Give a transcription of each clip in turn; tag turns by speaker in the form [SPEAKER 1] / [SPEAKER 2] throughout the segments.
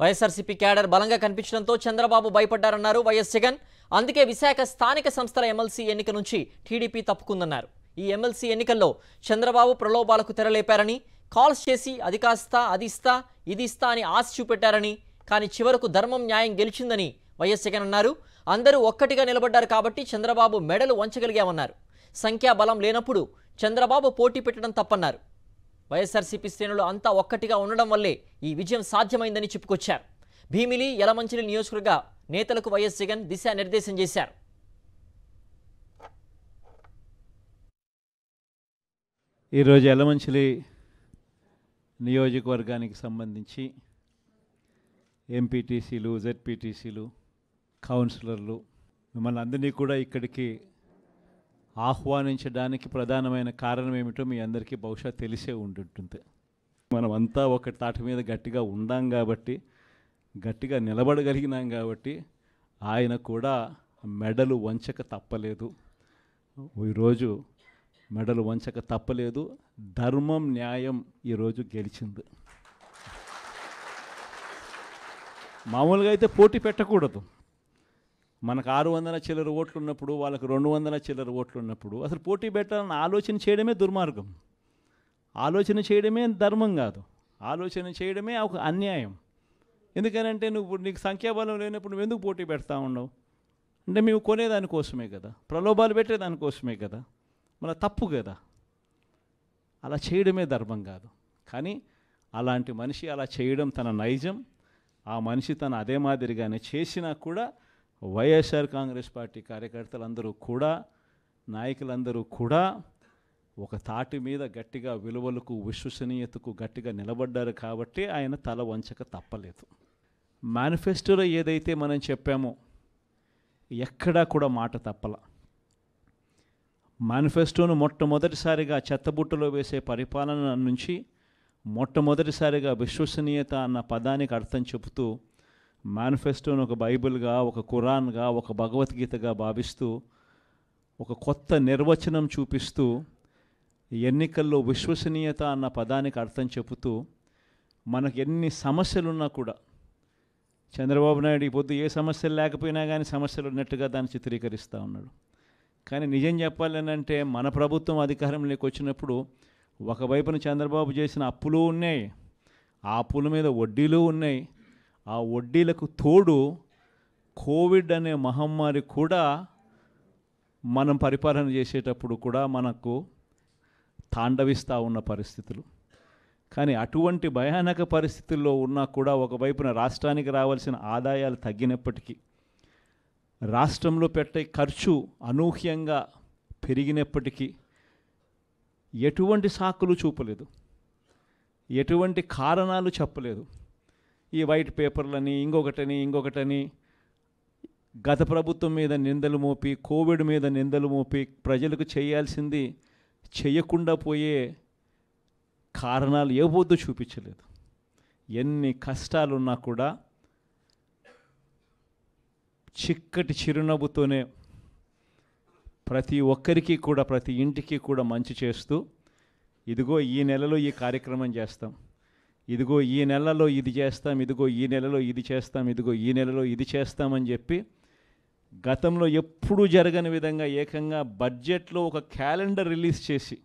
[SPEAKER 1] YSRCP cadre బలంగా కనిపించడంతో Chandrababu భయపడ్డారన్నారు YS Jagan. అందుకే విశాఖ స్థానిక సంస్థల ఎమ్మెల్సీ ఎన్నిక నుంచి టీడీపీ తప్పుకుందన్నారు. ఈ ఎమ్మెల్సీ ఎన్నికల్లో చంద్రబాబు ప్రలోభాలకు తెరలేపారని, కాల్స్ చేసి అది కాస్తా అది ఇస్తా ఇది ఇస్తా అని ఆశ చూపెట్టారని, కానీ చివరకు ధర్మం న్యాయం గెలిచిందని వైఎస్ జగన్ అన్నారు. అందరూ ఒక్కటిగా నిలబడ్డారు కాబట్టి చంద్రబాబు మెడలు వంచగలిగామన్నారు. సంఖ్యాబలం లేనప్పుడు చంద్రబాబు పోటీ పెట్టడం తప్పన్నారు. వైఎస్ఆర్సీపీ శ్రేణులు అంతా ఒక్కటిగా ఉండడం వల్లే ఈ విజయం సాధ్యమైందని చెప్పుకొచ్చారు. భీమిలి, యలమంచిలి నియోజకవర్గ నేతలకు వైఎస్ జగన్ దిశానిర్దేశం చేశారు.
[SPEAKER 2] ఈరోజు యలమంచిలి నియోజకవర్గానికి సంబంధించి ఎంపీటీసీలు, జెడ్పీటీసీలు, కౌన్సిలర్లు మిమ్మల్ని అందరినీ కూడా ఇక్కడికి ఆహ్వానించడానికి ప్రధానమైన కారణం ఏమిటో మీ అందరికీ బహుశా తెలిసే ఉంటుంటుంది. మనమంతా ఒక తాటి మీద గట్టిగా ఉండాం కాబట్టి, గట్టిగా నిలబడగలిగినాం కాబట్టి ఆయన కూడా మెడలు వంచక తప్పలేదు. ఈరోజు మెడలు వంచక తప్పలేదు. ధర్మం, న్యాయం ఈరోజు గెలిచింది. మామూలుగా అయితే పోటీ పెట్టకూడదు. మనకు 600 చిల్లర ఓట్లు ఉన్నప్పుడు, వాళ్ళకు 200 చిల్లర ఓట్లు ఉన్నప్పుడు అసలు పోటీ పెట్టాలని ఆలోచన చేయడమే దుర్మార్గం. ఆలోచన చేయడమే ధర్మం కాదు. ఆలోచన చేయడమే ఒక అన్యాయం. ఎందుకనంటే నీకు సంఖ్యాబలం లేనప్పుడు నువ్వు ఎందుకు పోటీ పెడతా ఉండవు? అంటే మేము కొనేదానికోసమే కదా, ప్రలోభాలు పెట్టేదానికోసమే కదా, మళ్ళీ తప్పు కదా. అలా చేయడమే ధర్మం కాదు. కానీ అలాంటి మనిషి అలా చేయడం తన నైజం. ఆ మనిషి తన అదే మాదిరిగానే చేసినా కూడా వైఎస్ఆర్ కాంగ్రెస్ పార్టీ కార్యకర్తలందరూ కూడా, నాయకులందరూ కూడా ఒక తాటి మీద గట్టిగా విలువలకు, విశ్వసనీయతకు గట్టిగా నిలబడ్డారు కాబట్టి ఆయన తల వంచక తప్పలేదు. మేనిఫెస్టోలో ఏదైతే మనం చెప్పామో ఎక్కడా కూడా మాట తప్పల. మేనిఫెస్టోను మొట్టమొదటిసారిగా చెత్తబుట్టలో వేసే పరిపాలన నుంచి మొట్టమొదటిసారిగా విశ్వసనీయత అన్న పదానికి అర్థం చెబుతూ మేనిఫెస్టోను ఒక బైబిల్గా, ఒక ఖురాన్గా, ఒక భగవద్గీతగా భావిస్తూ ఒక కొత్త నిర్వచనం చూపిస్తూ ఎన్నికల్లో విశ్వసనీయత అన్న పదానికి అర్థం చెబుతూ మనకు ఎన్ని సమస్యలున్నా కూడా చంద్రబాబు నాయుడు ఈ పొద్దు ఏ సమస్యలు లేకపోయినా కానీ సమస్యలు ఉన్నట్టుగా దాన్ని చిత్రీకరిస్తూ ఉన్నాడు. కానీ నిజం చెప్పాలనంటే మన ప్రభుత్వం అధికారంలోకి వచ్చినప్పుడు ఒకవైపున చంద్రబాబు చేసిన అప్పులు ఉన్నాయి, ఆ అప్పుల మీద వడ్డీలు ఉన్నాయి. ఆ వడ్డీలకు తోడు కోవిడ్ అనే మహమ్మారి కూడా మనం పరిపాలన చేసేటప్పుడు కూడా మనకు తాండవిస్తూ ఉన్న పరిస్థితులు. కానీ అటువంటి భయానక పరిస్థితుల్లో ఉన్నా కూడా ఒకవైపున రాష్ట్రానికి రావాల్సిన ఆదాయాలు తగ్గినప్పటికీ, రాష్ట్రంలో పెట్టే ఖర్చు అనూహ్యంగా పెరిగినప్పటికీ ఎటువంటి సాకులు చూపలేదు, ఎటువంటి కారణాలు చెప్పలేదు. ఈ వైట్ పేపర్లని, ఇంకొకటని గత ప్రభుత్వం మీద నిందలు మోపి, కోవిడ్ మీద నిందలు మోపి ప్రజలకు చేయాల్సింది చేయకుండా పోయే కారణాలు ఏ పొద్దు చూపించలేదు. ఎన్ని కష్టాలున్నా కూడా చిక్కటి చిరునవ్వుతోనే ప్రతి ఒక్కరికి కూడా, ప్రతి ఇంటికి కూడా మంచి చేస్తూ, ఇదిగో ఈ నెలలో ఈ కార్యక్రమం చేస్తాం, ఇదిగో ఈ నెలలో ఇది చేస్తాం, ఇదిగో ఈ నెలలో ఇది చేస్తాం, ఇదిగో ఈ నెలలో ఇది చేస్తామని చెప్పి గతంలో ఎప్పుడూ జరగని విధంగా ఏకంగా బడ్జెట్లో ఒక క్యాలెండర్ రిలీజ్ చేసి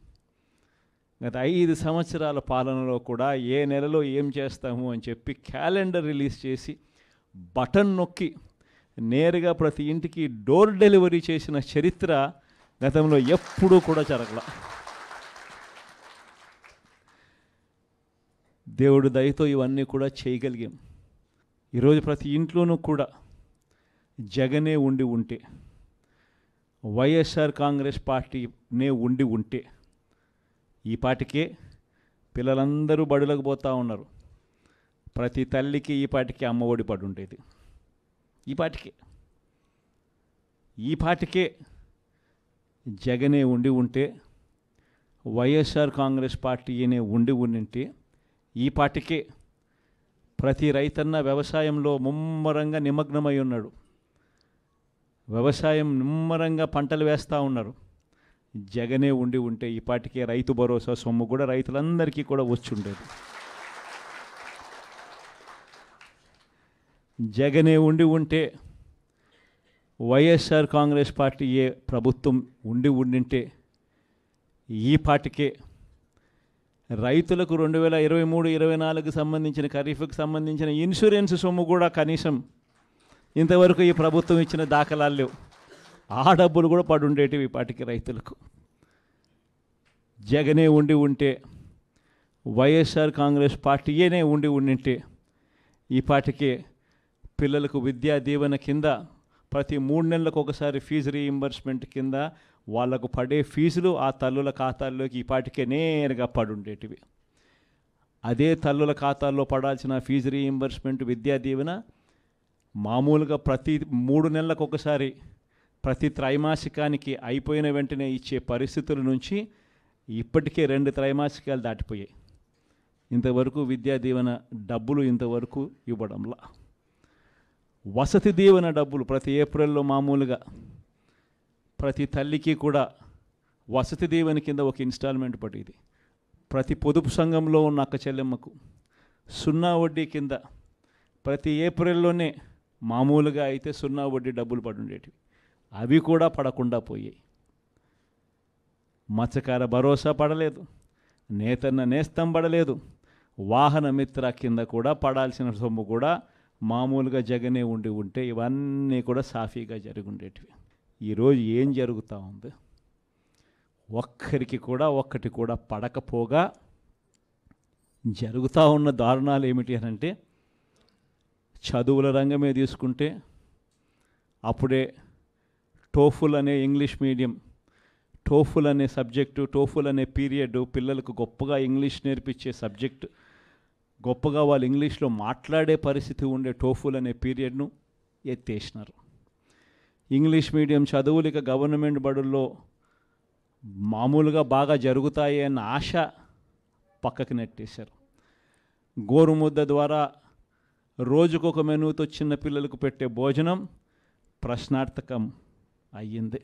[SPEAKER 2] గత 5 సంవత్సరాల పాలనలో కూడా ఏ నెలలో ఏం చేస్తాము అని చెప్పి క్యాలెండర్ రిలీజ్ చేసి బటన్ నొక్కి నేరుగా ప్రతి ఇంటికి డోర్ డెలివరీ చేసిన చరిత్ర గతంలో ఎప్పుడూ కూడా జరగల. దేవుడు దయతో ఇవన్నీ కూడా చేయగలిగాం. ఈరోజు ప్రతి ఇంట్లోనూ కూడా జగనే ఉండి ఉంటే, వైఎస్ఆర్ కాంగ్రెస్ పార్టీనే ఉండి ఉంటే ఈ పాటికే పిల్లలందరూ బడులకు పోతూ ఉన్నారు. ప్రతి తల్లికి ఈ పాటికి అమ్మఒడి పడి ఉండేది. ఈ పాటికే జగనే ఉండి ఉంటే, వైఎస్ఆర్ కాంగ్రెస్ పార్టీనే ఉండి ఉండింటే ఈ పాటికే ప్రతి రైతన్న వ్యవసాయంలో ముమ్మరంగా నిమగ్నమై ఉన్నాడు. వ్యవసాయం నిమ్మరంగా పంటలు వేస్తూ ఉన్నారు. జగనే ఉండి ఉంటే ఈ పాటికే రైతు భరోసా సొమ్ము కూడా రైతులందరికీ కూడా వచ్చి ఉండేది. జగనే ఉంటే వైఎస్ఆర్ కాంగ్రెస్ పార్టీ ప్రభుత్వం ఉండింటే ఈ పార్టీకే రైతులకు 2023-24 సంబంధించిన ఖరీఫ్కి సంబంధించిన ఇన్సూరెన్స్ సొమ్ము కూడా కనీసం ఇంతవరకు ఈ ప్రభుత్వం ఇచ్చిన దాఖలాలు లేవు. ఆ డబ్బులు కూడా పడుండేటివి ఈ పార్టీకి రైతులకు. జగనే ఉంటే వైఎస్ఆర్ కాంగ్రెస్ పార్టీయేనే ఉండింటే ఈ పార్టీకి పిల్లలకు విద్యా దీవెన కింద ప్రతి 3 నెలలకు ఒకసారి ఫీజు రీయింబర్స్మెంట్ కింద వాళ్లకు పడే ఫీజులు ఆ తల్లుల ఖాతాల్లోకి ఈ పార్టీకే నేరుగా పడుండేటివి. అదే తల్లుల ఖాతాల్లో పడాల్సిన ఫీజు రీయింబర్స్మెంట్ విద్యా దీవెన మామూలుగా ప్రతి 3 నెలలకు ఒకసారి ప్రతి త్రైమాసికానికి అయిపోయిన వెంటనే ఇచ్చే పరిస్థితుల నుంచి ఇప్పటికే 2 త్రైమాసికాలు దాటిపోయాయి. ఇంతవరకు విద్యా దీవెన డబ్బులు ఇంతవరకు ఇవ్వడంలా. వసతి దీవెన డబ్బులు ప్రతి ఏప్రిల్లో మామూలుగా ప్రతి తల్లికి కూడా వసతి దీవెన కింద ఒక ఇన్స్టాల్మెంట్ పడేది. ప్రతి పొదుపు సంఘంలో ఉన్న అక్క చెల్లెమ్మకు 0 వడ్డీ కింద ప్రతి ఏప్రిల్లోనే మామూలుగా అయితే 0 వడ్డీ డబ్బులు పడుండేటివి. అవి కూడా పడకుండా పోయాయి. మత్స్యకార భరోసా పడలేదు, నేతన్న నేస్తం పడలేదు, వాహన మిత్ర కింద కూడా పడాల్సిన సొమ్ము కూడా మామూలుగా జగనే ఉంటే ఇవన్నీ కూడా సాఫీగా జరిగి ఉండేటివి. ఈరోజు ఏం జరుగుతూ ఉంది? ఒక్కటి కూడా పడకపోగా జరుగుతూ ఉన్న దారుణాలు ఏమిటి అని అంటే, చదువుల రంగమే తీసుకుంటే అప్పుడే టోఫుల్ అనే ఇంగ్లీష్ మీడియం, టోఫుల్ అనే సబ్జెక్టు, టోఫుల్ అనే పీరియడ్ పిల్లలకు గొప్పగా ఇంగ్లీష్ నేర్పించే సబ్జెక్టు, గొప్పగా వాళ్ళు ఇంగ్లీష్లో మాట్లాడే పరిస్థితి ఉండే టోఫుల్ అనే పీరియడ్ను ఎత్తేసినారు. ఇంగ్లీష్ మీడియం చదువులు ఇక గవర్నమెంట్ బడుల్లో మామూలుగా బాగా జరుగుతాయి అన్న ఆశ పక్కకి నెట్టేశారు. గోరుముద్ద ద్వారా రోజుకొక మెనూతో చిన్న పిల్లలకు పెట్టే భోజనం ప్రశ్నార్థకం అయ్యింది.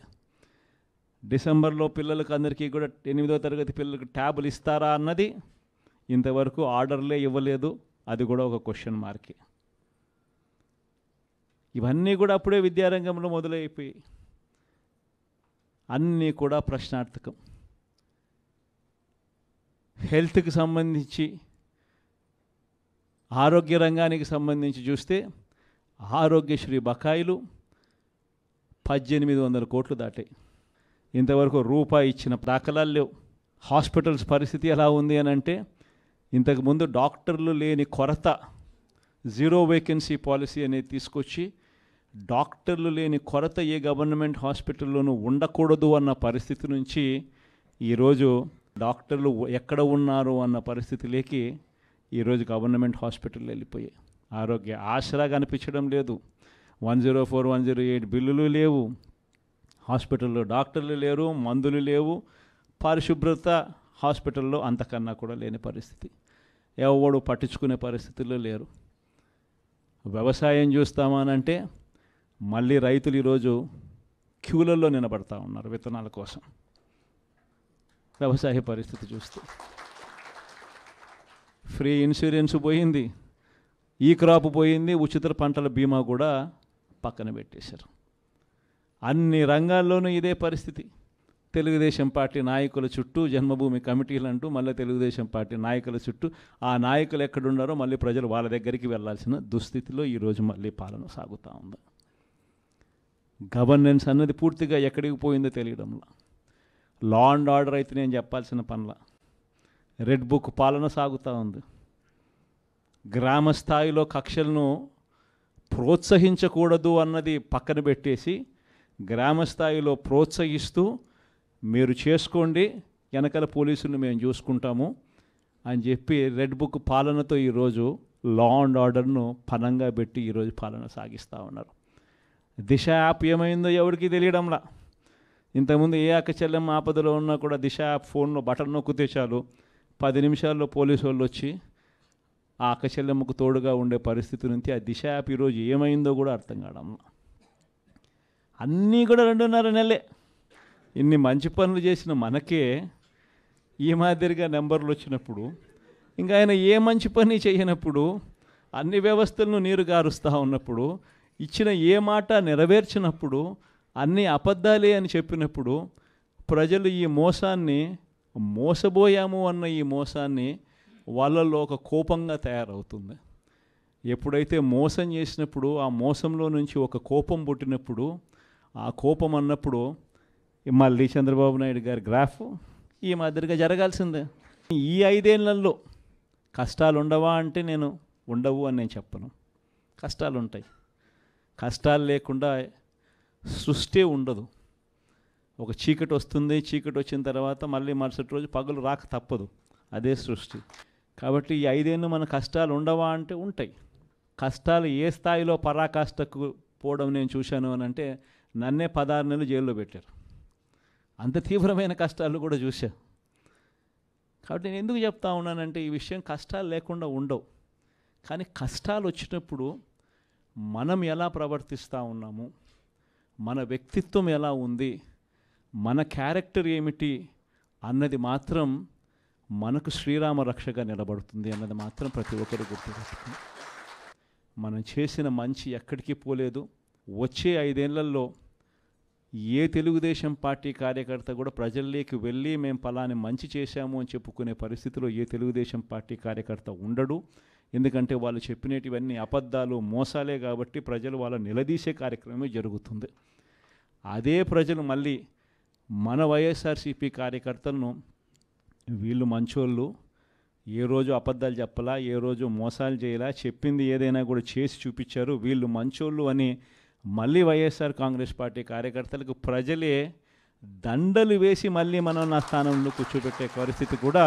[SPEAKER 2] డిసెంబర్లో పిల్లలకు అందరికీ కూడా 8వ తరగతి పిల్లలకు ట్యాబులు ఇస్తారా అన్నది ఇంతవరకు ఆర్డర్లే ఇవ్వలేదు. అది కూడా ఒక క్వశ్చన్ మార్కే. ఇవన్నీ కూడా అప్పుడే విద్యారంగంలో మొదలైపోయి అన్నీ కూడా ప్రశ్నార్థకం. హెల్త్కి సంబంధించి ఆరోగ్య రంగానికి సంబంధించి చూస్తే ఆరోగ్యశ్రీ బకాయిలు 1800 కోట్లు దాటాయి. ఇంతవరకు రూపాయి ఇచ్చిన దాఖలాలు లేవు. హాస్పిటల్స్ పరిస్థితి ఎలా ఉంది అని అంటే, ఇంతకుముందు డాక్టర్లు లేని కొరత, 0 వేకెన్సీ పాలసీ అనేది తీసుకొచ్చి డాక్టర్లు లేని కొరత ఏ గవర్నమెంట్ హాస్పిటల్లోనూ ఉండకూడదు అన్న పరిస్థితి నుంచి ఈరోజు డాక్టర్లు ఎక్కడ ఉన్నారు అన్న పరిస్థితిలోకి ఈరోజు గవర్నమెంట్ హాస్పిటల్ వెళ్ళిపోయాయి. ఆరోగ్య ఆసరా కనిపించడం లేదు. 104, 108 బిల్లులు లేవు. హాస్పిటల్లో డాక్టర్లు లేరు, మందులు లేవు, పరిశుభ్రత హాస్పిటల్లో అంతకన్నా కూడా లేని పరిస్థితి. ఎవడు పట్టించుకునే పరిస్థితుల్లో లేరు. వ్యవసాయం చూస్తామనంటే మళ్ళీ రైతులు ఈరోజు క్యూలలో నిలబడతా ఉన్నారు విత్తనాల కోసం. వ్యవసాయ పరిస్థితి చూస్తే ఫ్రీ ఇన్సూరెన్స్ పోయింది, ఈ క్రాప్ పోయింది, ఉచిత పంటల బీమా కూడా పక్కన పెట్టేశారు. అన్ని రంగాల్లోనూ ఇదే పరిస్థితి. తెలుగుదేశం పార్టీ నాయకుల చుట్టూ జన్మభూమి కమిటీలు అంటూ మళ్ళీ తెలుగుదేశం పార్టీ నాయకుల చుట్టూ ఆ నాయకులు ఎక్కడున్నారో మళ్ళీ ప్రజలు వాళ్ళ దగ్గరికి వెళ్ళాల్సిన దుస్థితిలో ఈరోజు మళ్ళీ పాలన సాగుతూ ఉంది. గవర్నెన్స్ అన్నది పూర్తిగా ఎక్కడికి పోయిందో తెలియడంలా. లా అండ్ ఆర్డర్ అయితే నేను చెప్పాల్సిన పనుల రెడ్ బుక్ పాలన సాగుతూ ఉంది. గ్రామ స్థాయిలో కక్షలను ప్రోత్సహించకూడదు అన్నది పక్కన పెట్టేసి గ్రామ స్థాయిలో ప్రోత్సహిస్తూ మీరు చేసుకోండి, వెనకాల పోలీసులను మేము చూసుకుంటాము అని చెప్పి రెడ్ బుక్ పాలనతో ఈరోజు లా అండ్ ఆర్డర్ను పనంగా పెట్టి ఈరోజు పాలన సాగిస్తూ ఉన్నారు. దిశ యాప్ ఏమైందో ఎవరికి తెలియడంలా. ఇంతకుముందు ఏ అక్క చెల్లెమ్మ ఆపదలో ఉన్నా కూడా దిశ యాప్ ఫోన్లో బటన్ నొక్కితే చాలు 10 నిమిషాల్లో పోలీసు వాళ్ళు వచ్చి ఆ అక్క చెల్లెమ్మకు తోడుగా ఉండే పరిస్థితి నుంచి ఆ దిశ యాప్ ఈరోజు ఏమైందో కూడా అర్థం కావడంలా. అన్నీ కూడా 2.5 నెలలే. ఇన్ని మంచి పనులు చేసిన మనకే ఈ మాదిరిగా నెంబర్లు వచ్చినప్పుడు, ఇంకా ఆయన ఏ మంచి పని చేయనప్పుడు అన్ని వ్యవస్థలను నీరు గారుస్తూ ఉన్నప్పుడు, ఇచ్చిన ఏ మాట నెరవేర్చినప్పుడు, అన్ని అబద్ధాలే అని చెప్పినప్పుడు ప్రజలు ఈ మోసాన్ని, మోసబోయాము అన్న ఈ మోసాన్ని వాళ్ళల్లో ఒక కోపంగా తయారవుతుంది. ఎప్పుడైతే మోసం చేసినప్పుడు ఆ మోసంలో నుంచి ఒక కోపం పుట్టినప్పుడు, ఆ కోపం అన్నప్పుడు మళ్ళీ చంద్రబాబు నాయుడు గారి గ్రాఫ్ ఈ మాదిరిగా జరగాల్సిందే. ఈ 5 ఏళ్లలో కష్టాలు ఉండవా అంటే నేను ఉండవు అని నేను చెప్పను. కష్టాలు ఉంటాయి. కష్టాలు లేకుండా సృష్టి ఉండదు. ఒక చీకటి వస్తుంది, చీకటి వచ్చిన తర్వాత మళ్ళీ మరుసటి రోజు పగలు రాక తప్పదు. అదే సృష్టి. కాబట్టి ఈ 5 ఏళ్ళు మన కష్టాలు ఉండవా అంటే ఉంటాయి. కష్టాలు ఏ స్థాయిలో పరాకాష్ఠకు పోవడం నేను చూశాను అని అంటే, నన్నే 16 నెలలు జైల్లో పెట్టారు. అంత తీవ్రమైన కష్టాలు కూడా చూశా. కాబట్టి నేను ఎందుకు చెప్తా ఉన్నానంటే, ఈ విషయం కష్టాలు లేకుండా ఉండవు. కానీ కష్టాలు వచ్చినప్పుడు మనం ఎలా ప్రవర్తిస్తూ ఉన్నాము, మన వ్యక్తిత్వం ఎలా ఉంది, మన క్యారెక్టర్ ఏమిటి అన్నది మాత్రం మనకు శ్రీరామ రక్షగా నిలబడుతుంది అన్నది మాత్రం ప్రతి ఒక్కరు గుర్తుపెట్టుకుని, మనం చేసిన మంచి ఎక్కడికి పోలేదు. వచ్చే 5 ఏళ్లలో ఏ తెలుగుదేశం పార్టీ కార్యకర్త కూడా ప్రజల్లోకి వెళ్ళి మేము పలాని మంచి చేశాము అని చెప్పుకునే పరిస్థితిలో ఏ తెలుగుదేశం పార్టీ కార్యకర్త ఉండడు. ఎందుకంటే వాళ్ళు చెప్పినటివన్నీ అబద్ధాలు, మోసాలే కాబట్టి ప్రజలు వాళ్ళ నిలదీసే కార్యక్రమమే జరుగుతుంది. అదే ప్రజలు మళ్ళీ మన వైఎస్ఆర్సీపీ కార్యకర్తలను వీళ్ళు మంచోళ్ళు, ఏ రోజు అబద్ధాలు చెప్పలా, ఏ రోజు మోసాలు చేయలా, చెప్పింది ఏదైనా కూడా చేసి చూపించారు, వీళ్ళు మంచోళ్ళు అని మళ్ళీ వైఎస్ఆర్ కాంగ్రెస్ పార్టీ కార్యకర్తలకు ప్రజలే దండలు వేసి మళ్ళీ మనం నా స్థానంలో కూర్చోబెట్టే పరిస్థితి కూడా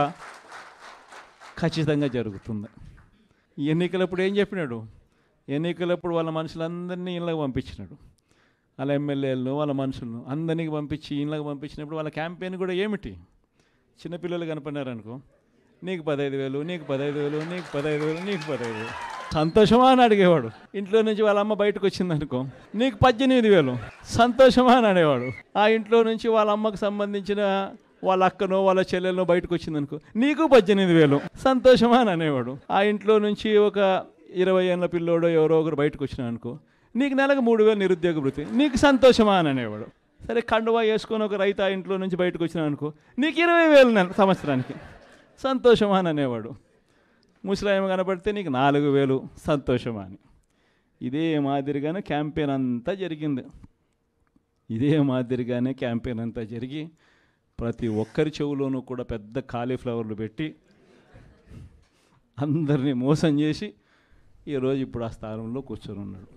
[SPEAKER 2] ఖచ్చితంగా జరుగుతుంది. ఎన్నికలప్పుడు ఏం చెప్పినాడు? ఎన్నికలప్పుడు వాళ్ళ మనుషులందరినీ ఇళ్ళకి పంపించినాడు. వాళ్ళ ఎమ్మెల్యేలను, వాళ్ళ మనుషులను అందరినీ పంపించి ఇళ్ళకి పంపించినప్పుడు వాళ్ళ క్యాంపెయిన్ కూడా ఏమిటి? చిన్నపిల్లలు కనపడినారనుకో, నీకు 15,000, నీకు 15,000, నీకు 15,000, నీకు 15,000. సంతోషమా అని అడిగేవాడు. ఇంట్లో నుంచి వాళ్ళ అమ్మ బయటకు వచ్చిందనుకో, నీకు 18,000, సంతోషమా అని అనేవాడు. ఆ ఇంట్లో నుంచి వాళ్ళ అమ్మకు సంబంధించిన వాళ్ళ అక్కనో వాళ్ళ చెల్లెలనో బయటకు వచ్చిందనుకో, నీకు 18,000, సంతోషమా అని అనేవాడు. ఆ ఇంట్లో నుంచి ఒక 20 ఏళ్ళ పిల్లోడో ఎవరో ఒకరు బయటకు వచ్చినా అనుకో, నీకు నెలకు 3,000 నిరుద్యోగ వృత్తి, నీకు సంతోషమా అని అనేవాడు. సరే కండువా వేసుకొని ఒక రైతు ఆ ఇంట్లో నుంచి బయటకు వచ్చినా అనుకో, నీకు 20,000 సంవత్సరానికి, సంతోషమా అని అనేవాడు. ముసలాయమ కనపడితే నీకు 4,000, సంతోషమా అని. ఇదే మాదిరిగానే క్యాంపెయిన్ అంతా జరిగింది. ఇదే మాదిరిగానే క్యాంపెయిన్ అంతా జరిగి ప్రతి ఒక్కరి చెవులోనూ కూడా పెద్ద కాలీఫ్లవర్లు పెట్టి అందరినీ మోసం చేసి ఈరోజు ఇప్పుడు ఆ స్థానంలో కూర్చొని ఉన్నాడు.